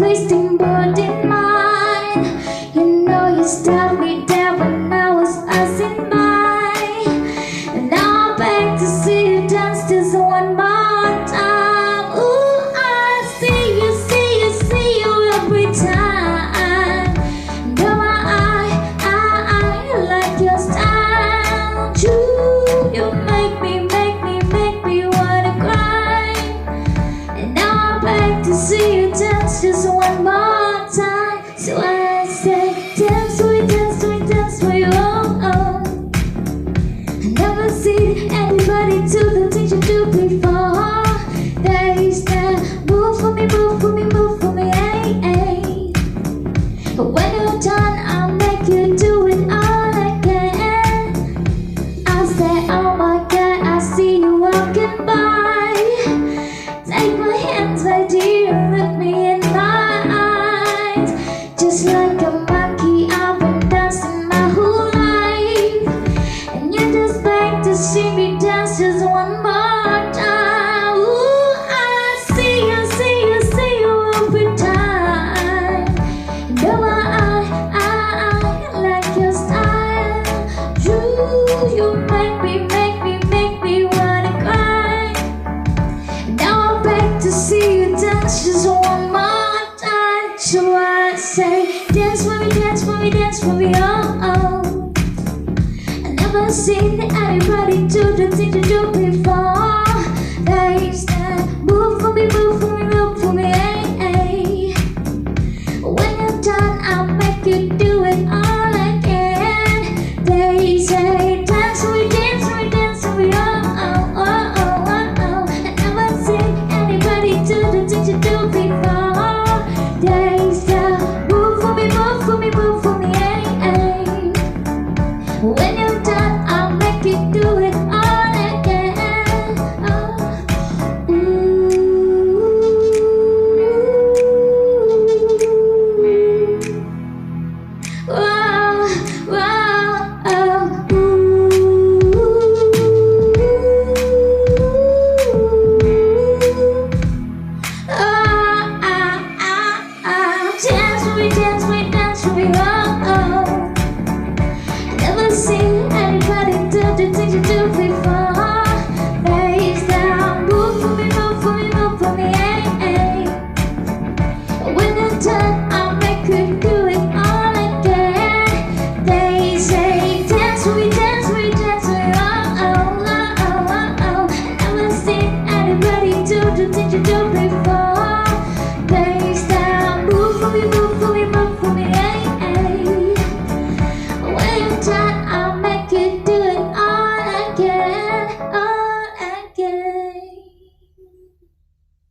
wasting more than mine. You know you stopped me there when I was passing by, and now I'm back to see you dance just one more time. Ooh, I see you, see you, see you every time. Though I like your style. You make me wanna cry. And now I'm back to see you dance just one more time. So I say, dance for me, dance for me, dance for you. Oh, oh. I never seen anybody do the things you do before. They stand, move for me, move for me, move for me, hey, hey. But when you're done, I'll make you do it all again. I say, oh my God, I see you walking by. Take my hands, my dear, and look me in my eyes. Just like a monkey, I've been dancing my whole life, and you're just back to see me dance just one more time. Ooh, I see you, see you, see you every time. Though I like your style. You make me wanna cry. Now I'm back to see you dance just one more time. So I say, dance for me, dance for me, dance for me, oh, oh. I never seen anybody do the thing you do before. They stand, move for me, move for me, move for me, hey, hey. When you're done, I'll make you do it all again. They say, dance for me, dance for me, dance for me, oh, oh, oh, oh, oh, oh. I never seen anybody do the things you do before. They say, move for me, move for me, move for me, hey, hey. When you're done, I'll make you do it all again. Oh, ooh. Whoa, whoa, oh, ooh. Dance for me, dance for me, dance for me, oh, oh. I never seen anybody do the things you do before. Face down, move for me, move for me, move for me, hey, hey. When you're done, I'll make you do it all again. They say, dance for me, dance for me, dance for me, oh, oh, oh, oh, oh, oh. I never seen anybody do the things you do before.